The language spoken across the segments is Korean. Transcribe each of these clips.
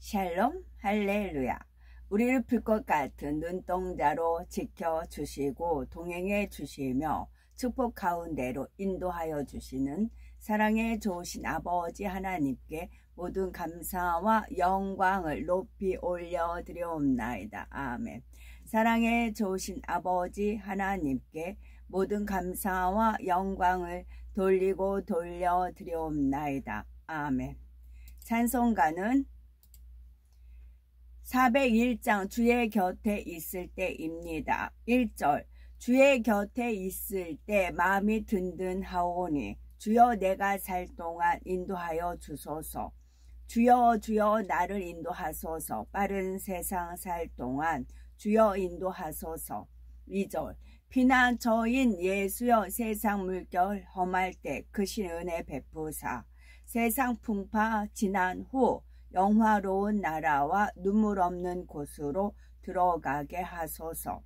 샬롬 할렐루야. 우리를 불꽃 같은 눈동자로 지켜주시고 동행해 주시며 축복 가운데로 인도하여 주시는 사랑의 좋으신 아버지 하나님께 모든 감사와 영광을 높이 올려드리옵나이다. 아멘. 사랑의 좋으신 아버지 하나님께 모든 감사와 영광을 돌리고 돌려드리옵나이다. 아멘. 찬송가는 401장 주의 곁에 있을 때입니다. 1절 주의 곁에 있을 때 마음이 든든하오니 주여 내가 살 동안 인도하여 주소서. 주여 주여 나를 인도하소서. 빠른 세상 살 동안 주여 인도하소서. 2절 피난처인 예수여 세상 물결 험할 때 크신 은혜 베푸사. 세상 풍파 지난 후 영화로운 나라와 눈물 없는 곳으로 들어가게 하소서.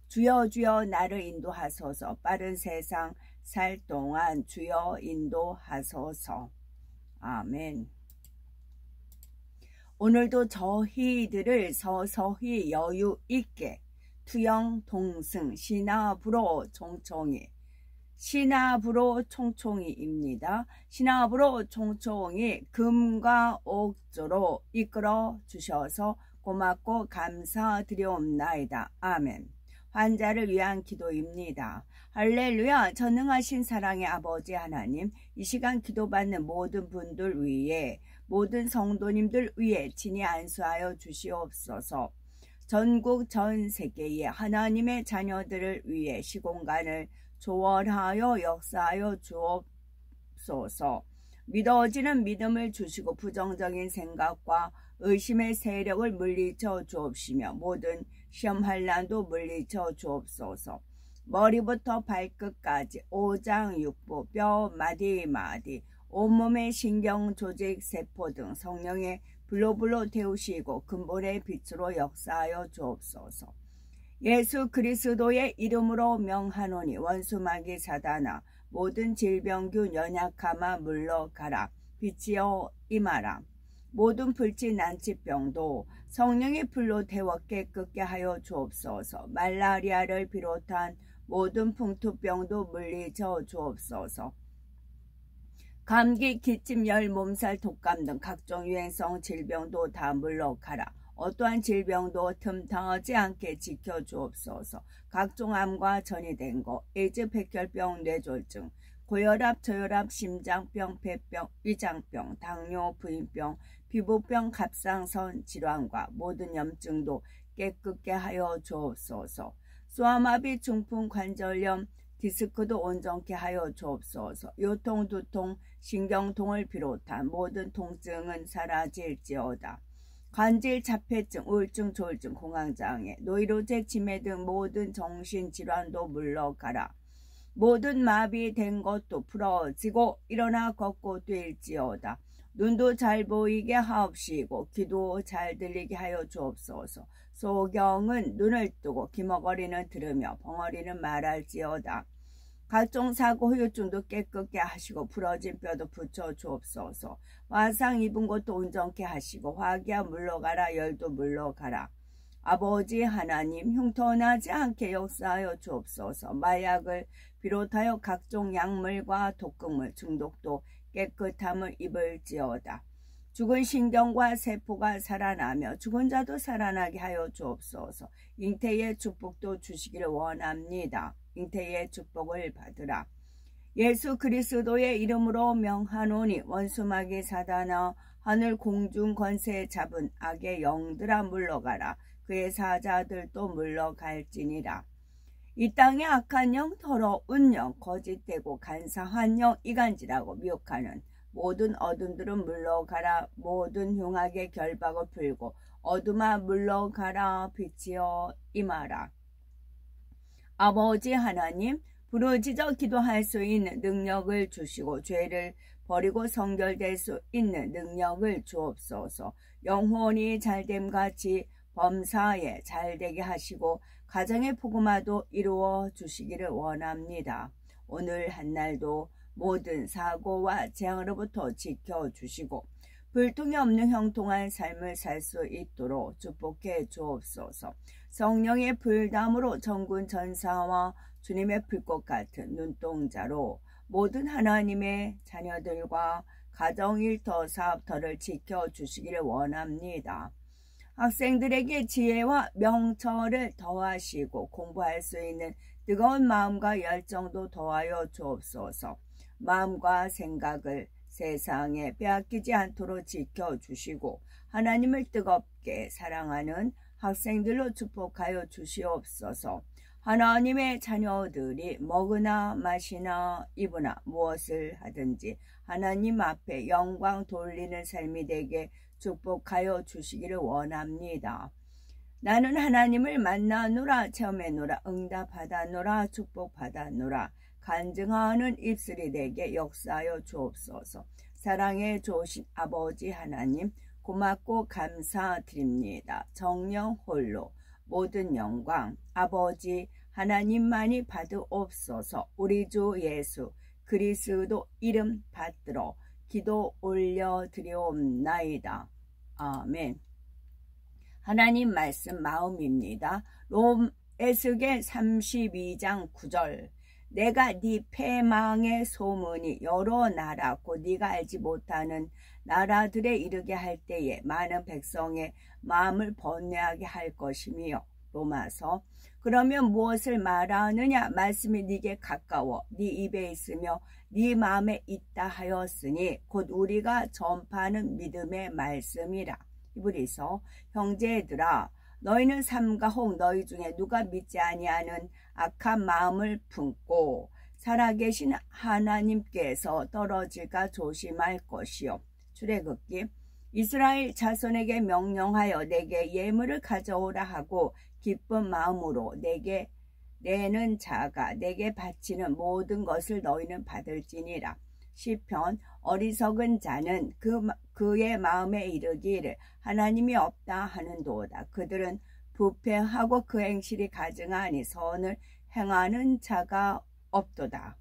주여 주여 나를 인도하소서. 빠른 세상 살 동안 주여 인도하소서. 아멘. 오늘도 저희들을 서서히 여유 있게 투영 동승 시나브로 총총이 시나브로 총총이입니다. 시나브로 총총이 금과 옥조로 이끌어 주셔서 고맙고 감사드리옵나이다. 아멘. 환자를 위한 기도입니다. 할렐루야. 전능하신 사랑의 아버지 하나님, 이 시간 기도받는 모든 분들 위해, 모든 성도님들 위해 친히 안수하여 주시옵소서. 전국 전 세계의 하나님의 자녀들을 위해 시공간을 조월하여 역사하여 주옵소서. 믿어지는 믿음을 주시고 부정적인 생각과 의심의 세력을 물리쳐 주옵시며 모든 시험환난도 물리쳐 주옵소서. 머리부터 발끝까지 오장육부 뼈 마디마디 온몸의 신경 조직 세포 등 성령의 불로 태우시고 근본의 빛으로 역사하여 주옵소서. 예수 그리스도의 이름으로 명하노니 원수마귀 사단아 모든 질병균 연약함아 물러가라. 빛이여 임하라. 모든 불치 난치병도 성령의 불로 태워 깨끗게 하여 주옵소서. 말라리아를 비롯한 모든 풍토병도 물리쳐 주옵소서. 감기, 기침, 열, 몸살, 독감 등 각종 유행성 질병도 다 물러가라. 어떠한 질병도 틈타지 않게 지켜주옵소서. 각종 암과 전이된 것, 에이즈, 백혈병, 뇌졸중, 고혈압, 저혈압, 심장병, 폐병, 위장병, 당뇨, 부인병, 피부병, 갑상선 질환과 모든 염증도 깨끗게 하여 주옵소서. 소아마비, 중풍, 관절염, 디스크도 온전케 하여 주옵소서. 요통, 두통, 신경통을 비롯한 모든 통증은 사라질지어다. 관절, 자폐증, 우울증, 조울증, 공황장애, 노이로제, 치매 등 모든 정신질환도 물러가라. 모든 마비된 것도 풀어지고 일어나 걷고 뛸지어다. 눈도 잘 보이게 하옵시고 귀도 잘 들리게 하여 주옵소서. 소경은 눈을 뜨고 기머거리는 들으며 벙어리는 말할지어다. 각종 사고 후유증도 깨끗게 하시고 부러진 뼈도 붙여 주옵소서. 화상 입은 것도 온전케 하시고 화기야 물러가라. 열도 물러가라. 아버지 하나님 흉터나지 않게 역사하여 주옵소서. 마약을 비롯하여 각종 약물과 독극물 중독도 깨끗함을 입을지어다. 죽은 신경과 세포가 살아나며 죽은 자도 살아나게 하여 주옵소서. 잉태의 축복도 주시기를 원합니다. 잉태의 축복을 받으라. 예수 그리스도의 이름으로 명하노니 원수마귀 사단아 하늘 공중 권세 잡은 악의 영들아 물러가라. 그의 사자들도 물러갈지니라. 이 땅의 악한 영, 더러운 영, 거짓되고 간사한 영, 이간질하고 미혹하는 모든 어둠들은 물러가라. 모든 흉악의 결박을 풀고 어둠아 물러가라. 빛이여 임하라. 아버지 하나님, 부르짖어 기도할 수 있는 능력을 주시고 죄를 버리고 성결될 수 있는 능력을 주옵소서. 영혼이 잘됨같이 범사에 잘되게 하시고 가정의 복음화도 이루어 주시기를 원합니다. 오늘 한날도 모든 사고와 재앙으로부터 지켜주시고 불통이 없는 형통한 삶을 살 수 있도록 축복해 주옵소서. 성령의 불담으로 전군 전사와 주님의 불꽃 같은 눈동자로 모든 하나님의 자녀들과 가정, 일터, 사업터를 지켜주시기를 원합니다. 학생들에게 지혜와 명철을 더하시고 공부할 수 있는 뜨거운 마음과 열정도 더하여 주옵소서. 마음과 생각을 세상에 빼앗기지 않도록 지켜주시고 하나님을 뜨겁게 사랑하는 학생들로 축복하여 주시옵소서. 하나님의 자녀들이 먹으나 마시나 입으나 무엇을 하든지 하나님 앞에 영광 돌리는 삶이 되게 축복하여 주시기를 원합니다. 나는 하나님을 만나노라, 체험해노라, 응답받아노라, 축복받아노라. 간증하는 입술이 되게 역사하여 주옵소서. 사랑해 주신 아버지 하나님 고맙고 감사드립니다. 정령 홀로 모든 영광 아버지 하나님만이 받으옵소서. 우리 주 예수 그리스도 이름 받들어 기도 올려드리옵나이다. 아멘. 하나님 말씀 마음입니다. 에스겔 32장 9절. 내가 네 패망의 소문이 여러 나라 곧 네가 알지 못하는 나라들에 이르게 할 때에 많은 백성의 마음을 번뇌하게 할 것이며. 로마서. 그러면 무엇을 말하느냐? 말씀이 네게 가까워 네 입에 있으며 네 마음에 있다 하였으니 곧 우리가 전파하는 믿음의 말씀이라. 히브리서. 형제들아 너희는 삼가 혹 너희 중에 누가 믿지 아니하는 악한 마음을 품고 살아계신 하나님께서 떨어질까 조심할 것이요. 출애굽기. 이스라엘 자손에게 명령하여 내게 예물을 가져오라 하고 기쁜 마음으로 내게 내는 자가 내게 바치는 모든 것을 너희는 받을지니라. 시편. 어리석은 자는 그의 마음에 이르기를 하나님이 없다 하는도다. 그들은 부패하고 그 행실이 가증하니 선을 행하는 자가 없도다.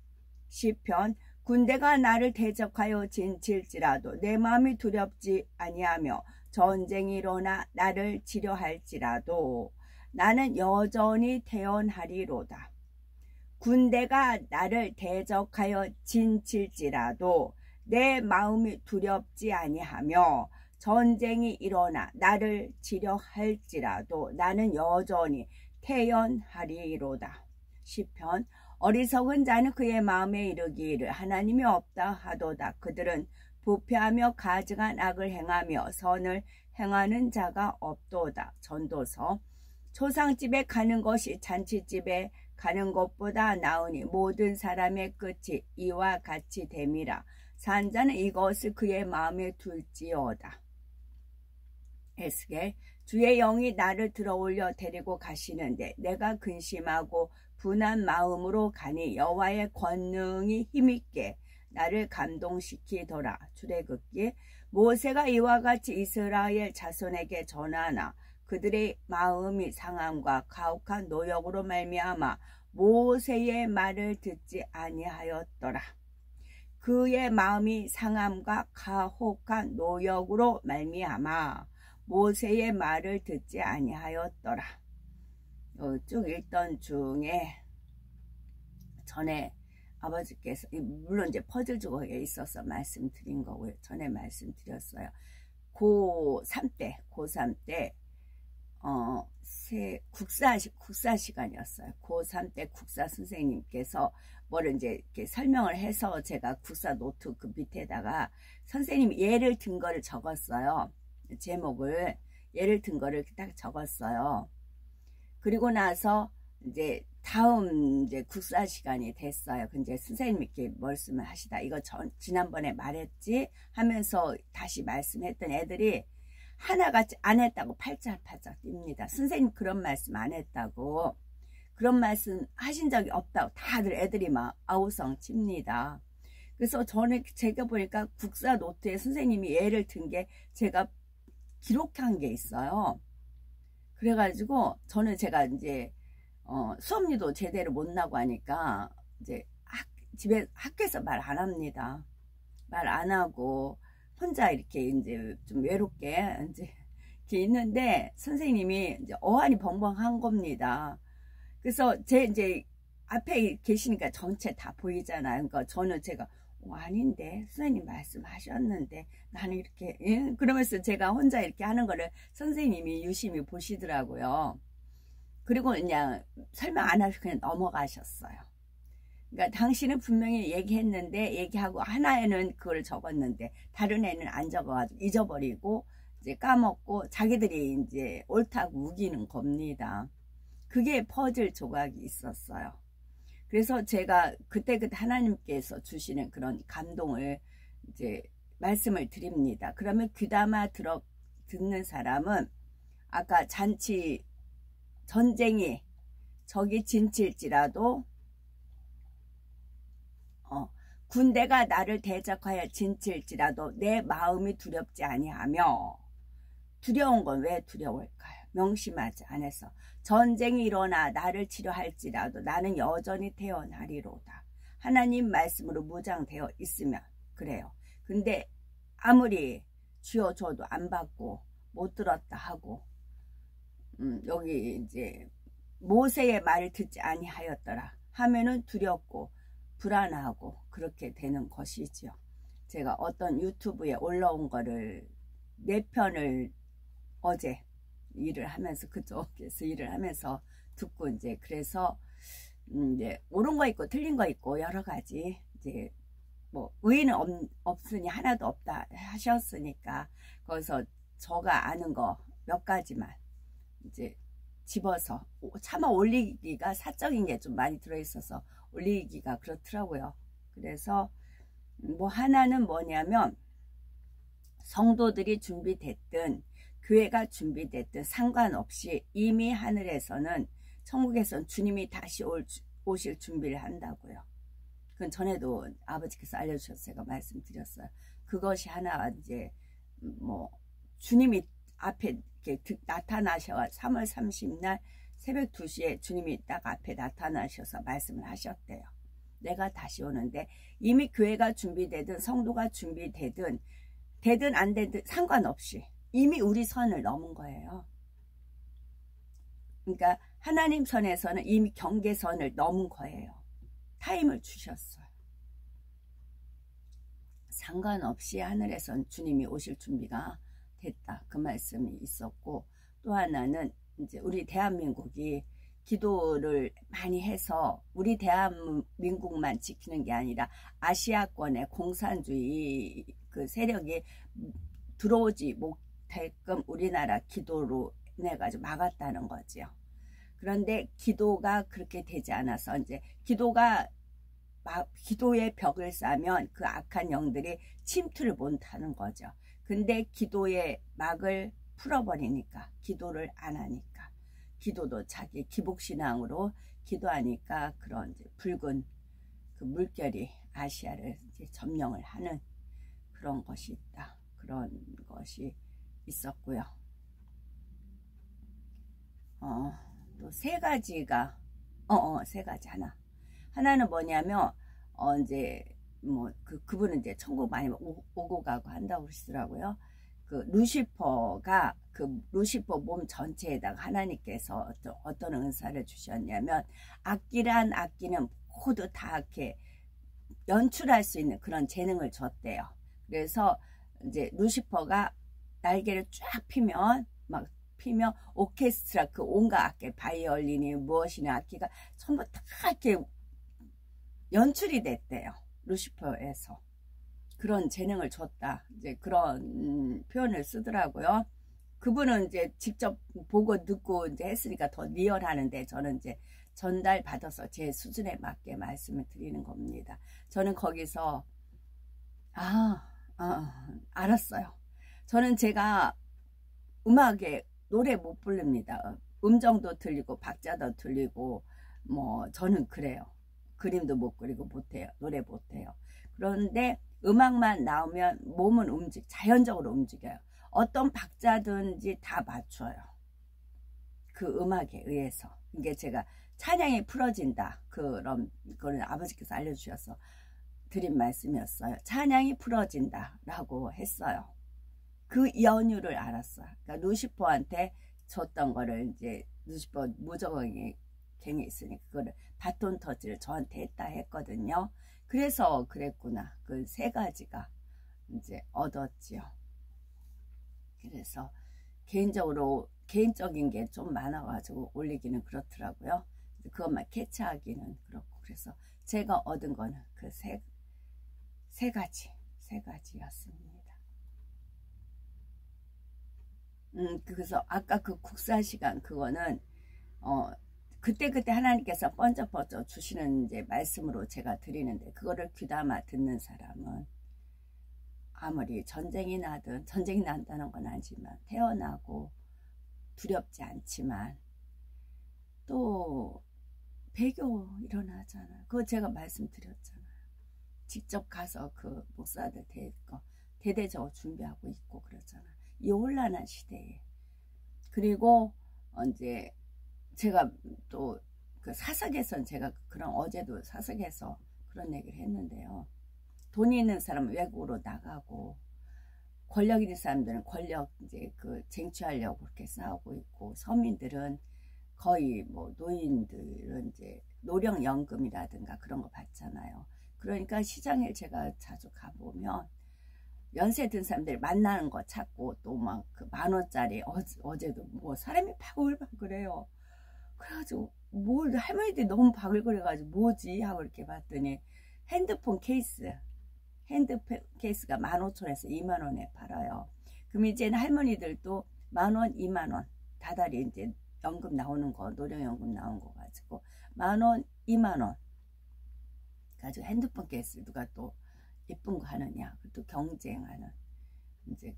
시편. 군대가 나를 대적하여 진칠지라도 내 마음이 두렵지 아니하며 전쟁이 일어나 나를 치려할지라도 나는 여전히 태연하리로다. 군대가 나를 대적하여 진칠지라도 내 마음이 두렵지 아니하며 전쟁이 일어나 나를 치려할지라도 나는 여전히 태연하리로다. 시편. 어리석은 자는 그의 마음에 이르기를 하나님이 없다 하도다. 그들은 부패하며 가증한 악을 행하며 선을 행하는 자가 없도다. 전도서. 초상집에 가는 것이 잔치집에 가는 것보다 나으니 모든 사람의 끝이 이와 같이 됨이라. 산자는 이것을 그의 마음에 둘지어다. 에스겔. 주의 영이 나를 들어올려 데리고 가시는데 내가 근심하고 분한 마음으로 가니 여호와의 권능이 힘있게 나를 감동시키더라. 출애굽기. 모세가 이와 같이 이스라엘 자손에게 전하나 그들의 마음이 상함과 가혹한 노역으로 말미암아 모세의 말을 듣지 아니하였더라. 그의 마음이 상함과 가혹한 노역으로 말미암아 모세의 말을 듣지 아니하였더라. 쭉 읽던 중에 전에 아버지께서 물론 이제 퍼즐 주걱에 있어서 말씀드린 거고요. 전에 말씀드렸어요. 고3 때 국사 시간이었어요. 고3 때 국사 선생님께서 뭐를 이제 이렇게 설명을 해서 제가 국사 노트 그 밑에다가 선생님이 예를 든 거를 적었어요. 제목을 예를 든 거를 딱 적었어요. 그리고 나서 이제 다음 이제 국사 시간이 됐어요. 근데 선생님이 이렇게 말씀을 하시다. 이거 지난번에 말했지 하면서 다시 말씀했던 애들이 하나같이 안 했다고 팔짝팔짝 뜁니다. 선생님 그런 말씀 안 했다고. 그런 말씀 하신 적이 없다고 다들 애들이 막 아우성 칩니다. 그래서 저는 제가 보니까 국사 노트에 선생님이 예를 든 게 제가 기록한 게 있어요. 그래가지고 저는 제가 이제 수업료도 제대로 못 나고 하니까 이제 학교에서 말 안 합니다. 말 안 하고 혼자 이렇게 이제 좀 외롭게 이제 이렇게 있는데 선생님이 이제 어안이 벙벙한 겁니다. 그래서 제 이제 앞에 계시니까 전체 다 보이잖아요. 그러니까 저는 제가 아닌데 선생님 말씀하셨는데 나는 이렇게 그러면서 제가 혼자 이렇게 하는 거를 선생님이 유심히 보시더라고요. 그리고 그냥 설명 안 하시고 그냥 넘어가셨어요. 그러니까 당신은 분명히 얘기했는데 얘기하고 하나에는 그걸 적었는데 다른 애는 안 적어가지고 잊어버리고 이제 까먹고 자기들이 이제 옳다고 우기는 겁니다. 그게 퍼즐 조각이 있었어요. 그래서 제가 그때 하나님께서 주시는 그런 감동을 이제 말씀을 드립니다. 그러면 귀담아 듣는 사람은 아까 잔치 전쟁이 적이 진칠지라도 군대가 나를 대적하여 진칠지라도 내 마음이 두렵지 아니하며 두려운 건 왜 두려울까요? 명심하지 않아서 전쟁이 일어나 나를 치료할지라도 나는 여전히 태어나리로다. 하나님 말씀으로 무장되어 있으면 그래요. 근데 아무리 쥐어줘도 안 받고 못 들었다 하고 여기 이제 모세의 말을 듣지 아니하였더라 하면은 두렵고 불안하고 그렇게 되는 것이지요. 제가 어떤 유튜브에 올라온 거를 4편을 어제 일을 하면서 그쪽에서 일을 하면서 듣고 이제 그래서 이제 옳은 거 있고 틀린 거 있고 여러 가지 이제 뭐 의의는 없으니 하나도 없다 하셨으니까 거기서 저가 아는 거 몇 가지만 이제 집어서 차마 올리기가 사적인 게 좀 많이 들어있어서 올리기가 그렇더라고요. 그래서 뭐 하나는 뭐냐면 성도들이 준비됐든 교회가 준비됐든 상관없이 이미 하늘에서는 천국에서는 주님이 다시 오실 준비를 한다고요. 그건 전에도 아버지께서 알려주셔서 제가 말씀드렸어요. 그것이 하나 이제 뭐 주님이 앞에 이렇게 나타나셔 3월 30날 새벽 2시에 주님이 딱 앞에 나타나셔서 말씀을 하셨대요. 내가 다시 오는데 이미 교회가 준비되든 성도가 준비되든 되든 안 되든 상관없이 이미 우리 선을 넘은 거예요. 그러니까 하나님 선에서는 이미 경계선을 넘은 거예요. 타임을 주셨어요. 상관없이 하늘에선 주님이 오실 준비가 됐다. 그 말씀이 있었고 또 하나는 이제 우리 대한민국이 기도를 많이 해서 우리 대한민국만 지키는 게 아니라 아시아권의 공산주의 그 세력이 들어오지 못할끔 우리나라 기도로 인해가지고 막았다는 거지요. 그런데 기도가 그렇게 되지 않아서 이제 기도의 벽을 쌓으면 그 악한 영들이 침투를 못하는 거죠. 근데 기도의 막을 풀어버리니까 기도를 안 하니까 기도도 자기 기복신앙으로 기도하니까 그런 이제 붉은 그 물결이 아시아를 이제 점령을 하는 그런 것이 있다. 그런 것이 있었고요. 또 세 가지가 세 가지 하나는 뭐냐면 이제 뭐 그분은 이제 천국 많이 오고 가고 한다고 그러시더라고요. 그 루시퍼 몸 전체에다가 하나님께서 어떤 은사를 주셨냐면 악기란 악기는 모두 다 이렇게 연출할 수 있는 그런 재능을 줬대요. 그래서 이제 루시퍼가 날개를 쫙 피면 오케스트라 그 온갖 악기 바이올린이 무엇이나 악기가 전부 다 이렇게 연출이 됐대요. 루시퍼에서 그런 재능을 줬다. 이제 그런 표현을 쓰더라고요. 그분은 이제 직접 보고 듣고 이제 했으니까 더 리얼하는데 저는 이제 전달 받아서 제 수준에 맞게 말씀을 드리는 겁니다. 저는 거기서 알았어요. 저는 제가 음악에 노래 못 부릅니다. 음정도 틀리고 박자도 틀리고 뭐 저는 그래요. 그림도 못 그리고 못해요. 노래 못해요. 그런데 음악만 나오면 몸은 자연적으로 움직여요. 어떤 박자든지 다 맞춰요. 그 음악에 의해서. 이게 제가 찬양이 풀어진다. 그거는 아버지께서 알려주셔서 드린 말씀이었어요. 찬양이 풀어진다 라고 했어요. 그 연유를 알았어요. 그러니까 루시퍼한테 줬던 거를 이제 루시퍼 무적행에 있으니까 그거를 바톤 터치를 저한테 했다 했거든요. 그래서 그랬구나. 그 세 가지가 이제 얻었지요. 그래서 개인적인 게 좀 많아가지고 올리기는 그렇더라고요. 그것만 캐치하기는 그렇고, 그래서 제가 얻은 거는 그 세 가지였습니다. 그래서 아까 그 국사 시간 그거는 그때 하나님께서 번쩍번쩍 주시는 이제 말씀으로 제가 드리는데, 그거를 귀담아 듣는 사람은 아무리 전쟁이 난다는 건 아니지만 태어나고 두렵지 않지만 또 배교 일어나잖아요. 그거 제가 말씀드렸잖아요. 직접 가서 그 목사들 대대적으로 준비하고 있고 그러잖아요. 이 혼란한 시대에. 그리고 이제 제가 또 그 사석에선 제가 어제도 사석에서 그런 얘기를 했는데요. 돈이 있는 사람은 외국으로 나가고, 권력 있는 사람들은 권력 이제 그 쟁취하려고 그렇게 싸우고 있고, 서민들은 거의 뭐 노인들은 이제 노령연금이라든가 그런 거 받잖아요. 그러니까 시장에 제가 자주 가보면 연세 든 사람들 만나는 거 찾고, 또 막 그 10,000원짜리 어제도 뭐 사람이 바글바글해요. 그래가지고 할머니들이 너무 바글거려가지고 뭐지 하고 이렇게 봤더니 핸드폰 케이스가 15,000원에서 20,000원에 팔아요. 그럼 이제는 할머니들도 10,000원, 20,000원 다달이 이제 연금 나오는 거, 노령연금 나온 거 가지고 10,000원, 20,000원 가지고 핸드폰 케이스 누가 또 예쁜 거 하느냐, 또 경쟁하는 이제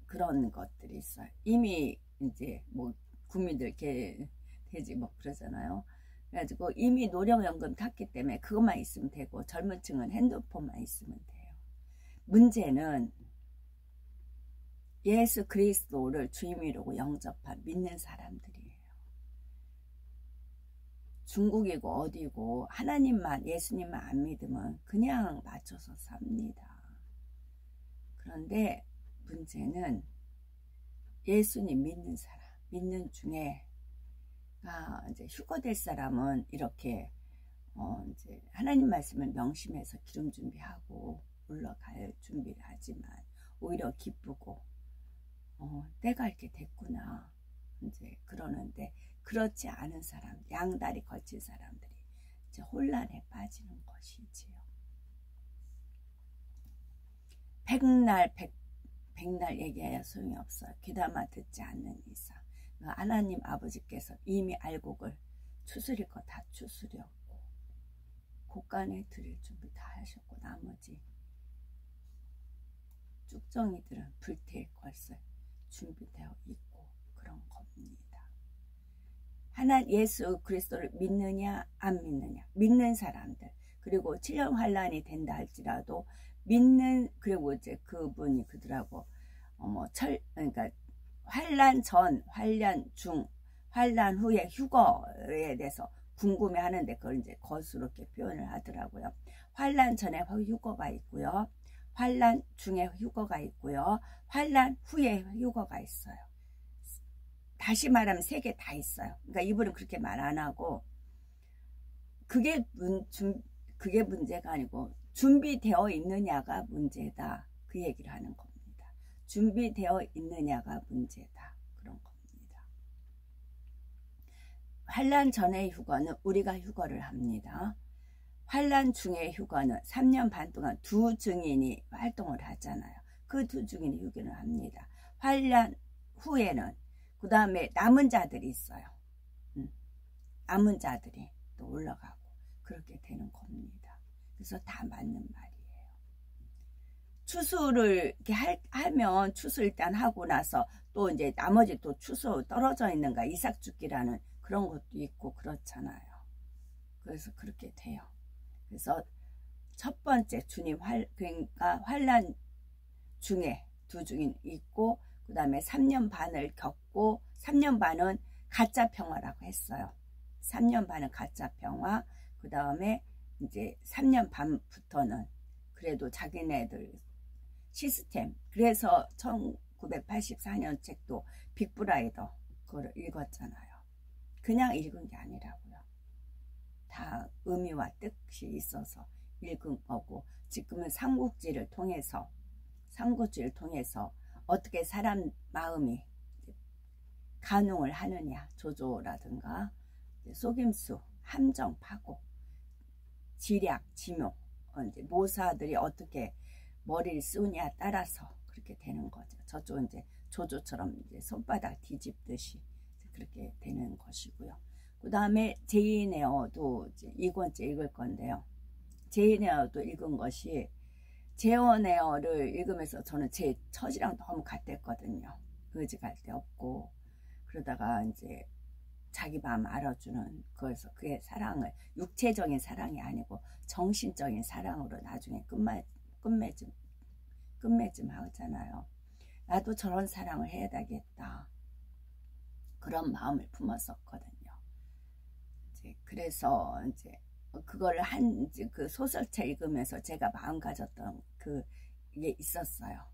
그런 것들이 있어요. 이미 이제 뭐 국민들 돼지 뭐 그러잖아요. 그래가지고 이미 노령연금 탔기 때문에 그것만 있으면 되고, 젊은 층은 핸드폰만 있으면 돼요. 문제는 예수 그리스도를 주임이라고 영접한 믿는 사람들이에요. 중국이고 어디고 하나님만, 예수님만 안 믿으면 그냥 맞춰서 삽니다. 그런데 문제는 예수님 믿는 사람, 믿는 중에 이제 휴거될 사람은 이렇게 이제 하나님 말씀을 명심해서 기름 준비하고 올라갈 준비를 하지만 오히려 기쁘고 때가 이렇게 됐구나 이제 그러는데, 그렇지 않은 사람, 양다리 걸친 사람들이 이제 혼란에 빠지는 것이지요. 백날 얘기해야 소용이 없어요. 귀담아 듣지 않는 이상. 하나님 아버지께서 이미 알곡을 추스릴 거 다 추스렸고, 곡간에 드릴 준비 다 하셨고, 나머지 쭉정이들은 불태울 것을 준비되어 있고 그런 겁니다. 예수 그리스도를 믿느냐 안 믿느냐, 믿는 사람들, 그리고 7년 환란이 된다 할지라도 그리고 이제 그분이 그들하고 그러니까 환란 전, 환란 중, 환란 후의 휴거에 대해서 궁금해하는데, 그걸 이제 거수로 이렇게 표현을 하더라고요. 환란 전에 휴거가 있고요, 환란 중에 휴거가 있고요, 환란 후에 휴거가 있어요. 다시 말하면 3개 다 있어요. 그러니까 이분은 그렇게 말 안 하고, 그게 문제가 아니고 준비되어 있느냐가 문제다, 그 얘기를 하는 겁니다. 준비되어 있느냐가 문제다, 그런 겁니다. 환란 전의 휴거는 우리가 휴거를 합니다. 환란 중의 휴거는 3년 반 동안 2 증인이 활동을 하잖아요. 그 2 증인이 휴거를 합니다. 환란 후에는 그 다음에 남은 자들이 있어요. 남은 자들이 또 올라가고 그렇게 되는 겁니다. 그래서 다 맞는 말이에요. 추수를 이렇게 하면 추수 일단 하고 나서 또 이제 나머지 또 추수 떨어져 있는가, 이삭죽기라는 그런 것도 있고 그렇잖아요. 그래서 그렇게 돼요. 그래서 첫 번째 주님 그러니까 환란 중에 2 증인 있고, 그 다음에 3년 반을 겪고, 3년 반은 가짜 평화라고 했어요. 3년 반은 가짜 평화, 그 다음에 이제 3년 반부터는 그래도 자기네들 시스템. 그래서 1984년 책도 빅브라이더 그걸 읽었잖아요. 그냥 읽은 게 아니라고요. 다 의미와 뜻이 있어서 읽은 거고, 지금은 삼국지를 통해서 어떻게 사람 마음이 간웅을 하느냐, 조조라든가 속임수, 함정, 파고, 지략, 지묘, 이제 모사들이 어떻게 머리를 쓰느냐에 따라서 그렇게 되는 거죠. 저쪽 이제 조조처럼 이제 손바닥 뒤집듯이 그렇게 되는 것이고요. 그 다음에 제인 에어도 이제 이권째 읽을 건데요. 제인 에어도 읽은 것이, 제인 에어를 읽으면서 저는 제 처지랑 너무 같았거든요. 의지갈 데 없고, 그러다가 이제 자기 마음 알아주는, 그래서 그의 사랑을 육체적인 사랑이 아니고 정신적인 사랑으로 나중에 끝맺음 하잖아요. 나도 저런 사랑을 해야 되겠다, 그런 마음을 품었었거든요. 이제 그래서 이제 그걸 그 소설책 읽으면서 제가 마음 가졌던 그게 있었어요.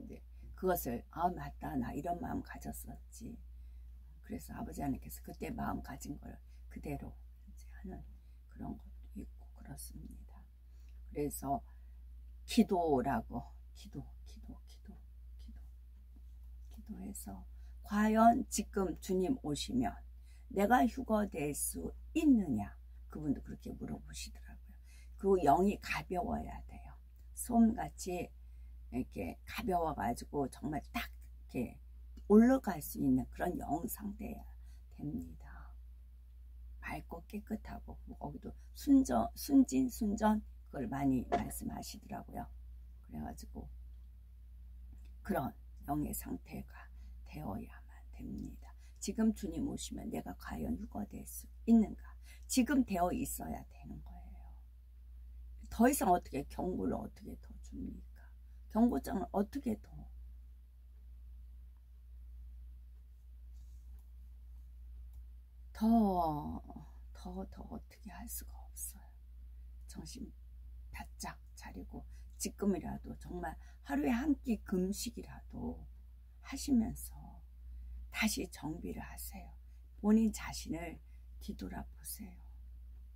이제 그것을 맞다, 나 이런 마음 가졌었지. 그래서 아버지 하나님께서 그때 마음 가진 걸 그대로 이제 하는 그런 것도 있고 그렇습니다. 그래서 기도라고, 기도해서 과연 지금 주님 오시면 내가 휴거될 수 있느냐, 그분도 그렇게 물어보시더라고요. 그리고 영이 가벼워야 돼요. 솜같이 이렇게 가벼워가지고 정말 딱 이렇게 올라갈 수 있는 그런 영 상태야 됩니다. 맑고 깨끗하고, 거기도 순전 그걸 많이 말씀하시더라고요. 그래가지고 그런 영의 상태가 되어야만 됩니다. 지금 주님 오시면 내가 과연 휴거될 수 있는가? 지금 되어 있어야 되는 거예요. 더 이상 어떻게 경고를 어떻게 더 줍니까? 경고장을 어떻게 더 어떻게 할 수가 없어요. 정신 바짝 차리고 지금이라도 정말 하루에 한 끼 금식이라도 하시면서 다시 정비를 하세요. 본인 자신을 뒤돌아보세요.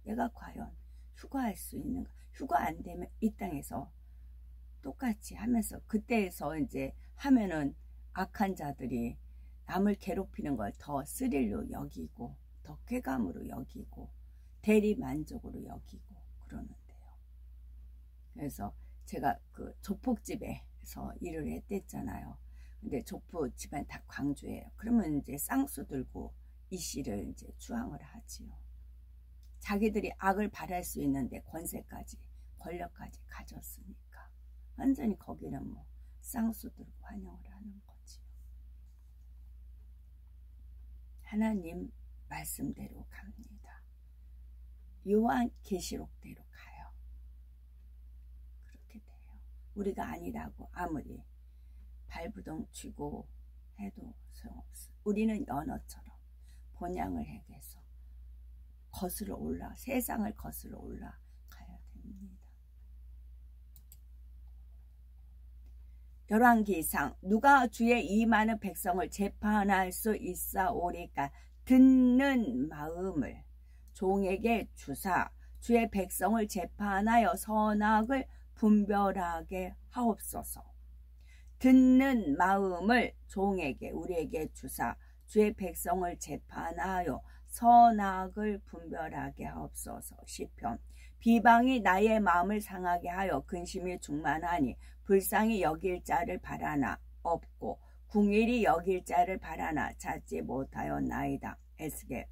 내가 과연 휴거할 수 있는가? 휴거 안 되면 이 땅에서 똑같이 하면서, 그때에서 이제 하면은 악한 자들이 남을 괴롭히는 걸 더 스릴로 여기고, 더 쾌감으로 여기고, 대리만족으로 여기고 그러는데요. 그래서 제가 그 조폭집에서 일을 했댔잖아요. 근데 조폭 집안 다 광주예요. 그러면 이제 쌍수 들고 이씨를 이제 추앙을 하지요. 자기들이 악을 바랄 수 있는데 권세까지, 권력까지 가졌으니까 완전히 거기는 뭐 쌍수 들고 환영을 하는 거지요. 하나님 말씀대로 갑니다. 요한계시록대로 가요. 그렇게 돼요. 우리가 아니라고 아무리 발부동 치고 해도 소용없어요. 우리는 연어처럼 본향을 향해서 세상을 거슬러 올라가야 됩니다. 열왕기상, 누가 주의 이 많은 백성을 재판할 수 있사오리까? 듣는 마음을 종에게 주사 주의 백성을 재판하여 선악을 분별하게 하옵소서. 듣는 마음을 종에게, 우리에게 주사 주의 백성을 재판하여 선악을 분별하게 하옵소서. 시편. 비방이 나의 마음을 상하게 하여 근심이 충만하니 불쌍히 여길 자를 바라나 없고 궁일이 여길 자를 바라나 찾지 못하였나이다. 에스겔.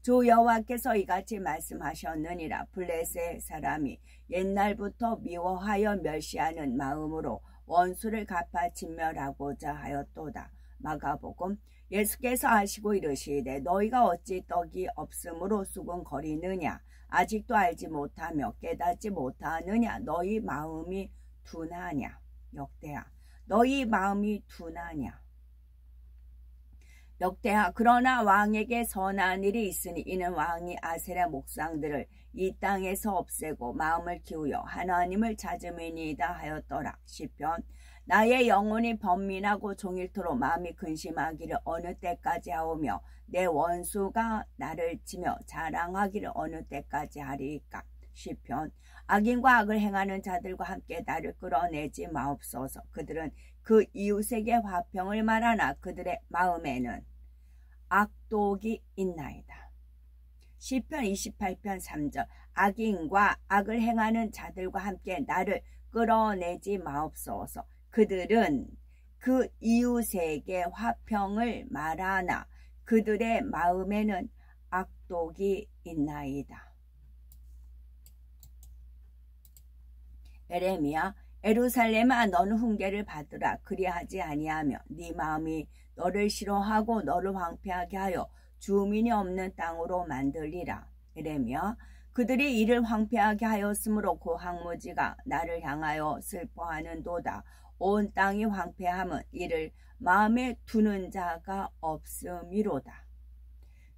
주 여호와께서 이같이 말씀하셨느니라. 블레셋 사람이 옛날부터 미워하여 멸시하는 마음으로 원수를 갚아 진멸하고자 하였도다. 마가복음. 예수께서 하시고 이르시되 너희가 어찌 떡이 없으므로 수군거리느냐? 아직도 알지 못하며 깨닫지 못하느냐? 너희 마음이 둔하냐? 역대하. 너희 마음이 둔하냐? 역대하. 그러나 왕에게 선한 일이 있으니 이는 왕이 아세라 목상들을 이 땅에서 없애고 마음을 기우어 하나님을 찾음이니이다 하였더라. 시편. 나의 영혼이 번민하고 종일토록 마음이 근심하기를 어느 때까지 하오며 내 원수가 나를 치며 자랑하기를 어느 때까지 하리이까. 시편. 악인과 악을 행하는 자들과 함께 나를 끌어내지 마옵소서. 그들은 그 이웃에게 화평을 말하나 그들의 마음에는 악독이 있나이다. 시편 28편 3절. 악인과 악을 행하는 자들과 함께 나를 끌어내지 마옵소서. 그들은 그 이웃에게 화평을 말하나 그들의 마음에는 악독이 있나이다. 에레미야. 에루살렘아 너는 훈계를 받으라. 그리하지 아니하며 네 마음이 너를 싫어하고 너를 황폐하게 하여 주민이 없는 땅으로 만들리라. 에레미야. 그들이 이를 황폐하게 하였으므로 그 황무지가 나를 향하여 슬퍼하는도다. 온 땅이 황폐함은 이를 마음에 두는 자가 없음이로다.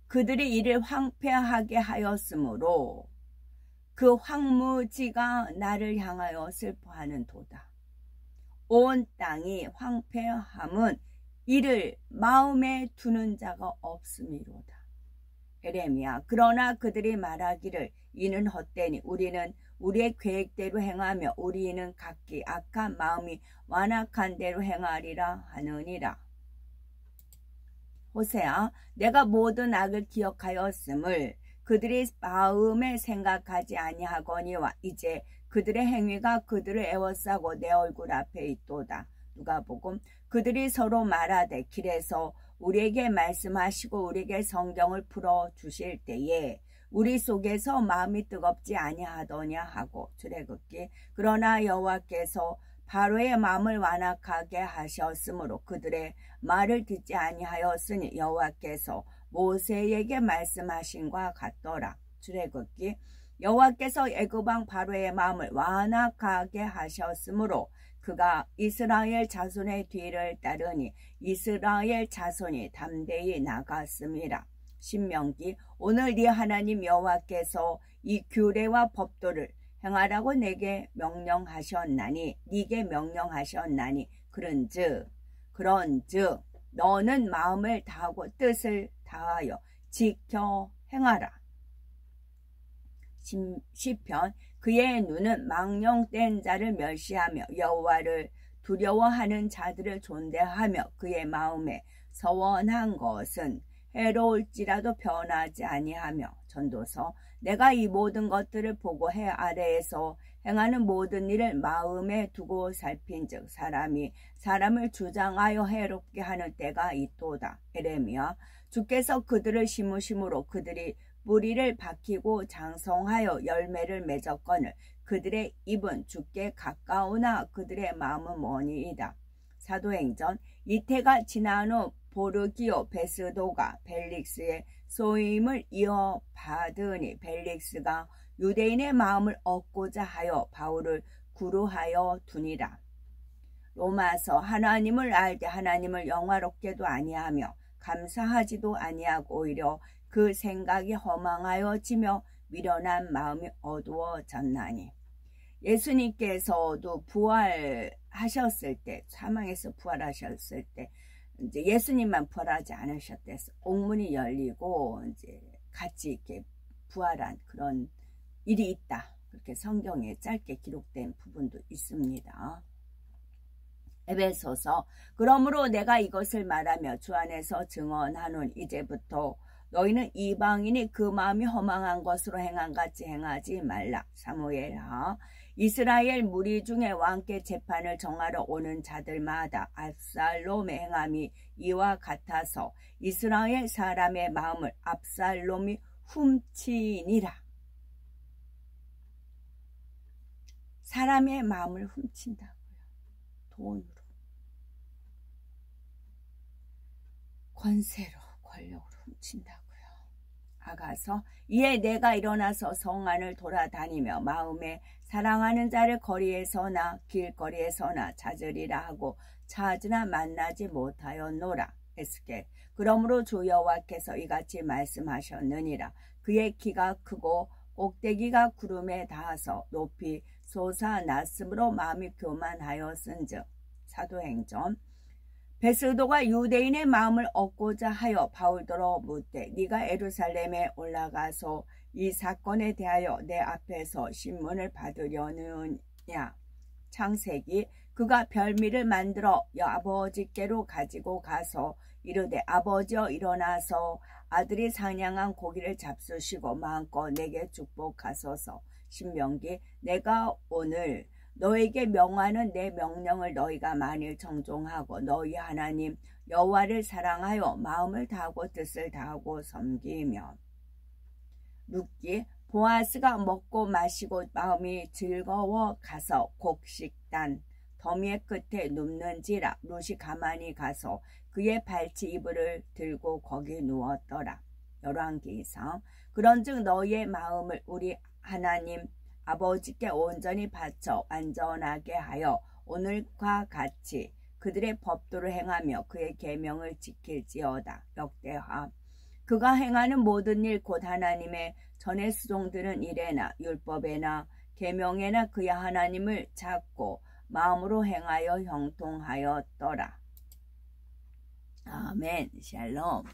그들이 이를 황폐하게 하였으므로 그 황무지가 나를 향하여 슬퍼하는도다. 온 땅이 황폐함은 이를 마음에 두는 자가 없음이로다. 에레미야. 그러나 그들이 말하기를 이는 헛되니 우리는 우리의 계획대로 행하며 우리는 각기 악한 마음이 완악한 대로 행하리라 하느니라. 호세아. 내가 모든 악을 기억하였음을 그들이 마음에 생각하지 아니하거니와 이제 그들의 행위가 그들을 애워싸고 내 얼굴 앞에 있도다. 누가복음. 그들이 서로 말하되 길에서 우리에게 말씀하시고 우리에게 성경을 풀어주실 때에 우리 속에서 마음이 뜨겁지 아니하더냐 하고. 출애굽기. 그러나 여호와께서 바로의 마음을 완악하게 하셨으므로 그들의 말을 듣지 아니하였으니 여호와께서 모세에게 말씀하신과 같더라. 출애굽기. 여호와께서 애굽왕 바로의 마음을 완악하게 하셨으므로 그가 이스라엘 자손의 뒤를 따르니 이스라엘 자손이 담대히 나갔음이라. 신명기. 오늘 네 하나님 여호와께서 이 규례와 법도를 행하라고 내게 명령하셨나니 네게 명령하셨나니 그런즉 너는 마음을 다하고 뜻을 다하여 지켜 행하라. 시편. 그의 눈은 망령된 자를 멸시하며 여호와를 두려워하는 자들을 존대하며 그의 마음에 서원한 것은 해로울지라도 변하지 아니하며. 전도서. 내가 이 모든 것들을 보고 해 아래에서 행하는 모든 일을 마음에 두고 살핀즉 사람이 사람을 주장하여 해롭게 하는 때가 있도다. 에레미야. 주께서 그들을 심으심으로 그들이 뿌리를 박히고 장성하여 열매를 맺었거늘 그들의 입은 주께 가까우나 그들의 마음은 머니이다. 사도행전. 이태가 지난 후 보르기오 베스도가 벨릭스의 소임을 이어받으니 벨릭스가 유대인의 마음을 얻고자 하여 바울을 구루하여 두니라. 로마서. 하나님을 알되 하나님을 영화롭게도 아니하며 감사하지도 아니하고 오히려 그 생각이 허망하여지며 미련한 마음이 어두워졌나니. 예수님께서도 부활하셨을 때, 사망에서 부활하셨을 때 이제 예수님만 부활하지 않으셨대서 옥문이 열리고 이제 같이 이렇게 부활한 그런 일이 있다. 그렇게 성경에 짧게 기록된 부분도 있습니다. 에베소서. 그러므로 내가 이것을 말하며 주 안에서 증언하노니 이제부터 너희는 이방인이 그 마음이 허망한 것으로 행한 같이 행하지 말라. 사무엘하. 이스라엘 무리 중에 왕께 재판을 정하러 오는 자들마다 압살롬의 행함이 이와 같아서 이스라엘 사람의 마음을 압살롬이 훔치니라. 사람의 마음을 훔친다고요. 돈으로, 권세로, 권력으로 훔친다고요. 아가서. 이에 내가 일어나서 성 안을 돌아다니며 마음에 사랑하는 자를 거리에서나 길거리에서나 찾으리라 하고 찾으나 만나지 못하였노라. 에스겔. 그러므로 주 여호와께서 이같이 말씀하셨느니라. 그의 키가 크고 꼭대기가 구름에 닿아서 높이 솟아났으므로 마음이 교만하였은즉. 사도행전. 베스도가 유대인의 마음을 얻고자 하여 바울더러 묻되 네가 예루살렘에 올라가서 이 사건에 대하여 내 앞에서 신문을 받으려느냐. 창세기. 그가 별미를 만들어 아버지께로 가지고 가서 이르되 아버지여 일어나서 아들이 사냥한 고기를 잡수시고 마음껏 내게 축복하소서. 신명기. 내가 오늘 너에게 명하는 내 명령을 너희가 만일 정종하고 너희 하나님 여호와를 사랑하여 마음을 다하고 뜻을 다하고 섬기면. 룻기. 보아스가 먹고 마시고 마음이 즐거워 가서 곡식단 더미의 끝에 눕는지라. 룻이 가만히 가서 그의 발치 이불을 들고 거기 누웠더라. 열왕기상. 그런즉 너희의 마음을 우리 하나님 아버지께 온전히 바쳐 완전하게 하여 오늘과 같이 그들의 법도를 행하며 그의 계명을 지킬지어다. 역대하. 그가 행하는 모든 일 곧 하나님의 전에 수종드는 일에나 율법에나 계명에나 그의 하나님을 찾고 마음으로 행하여 형통하였더라. 아멘. 샬롬.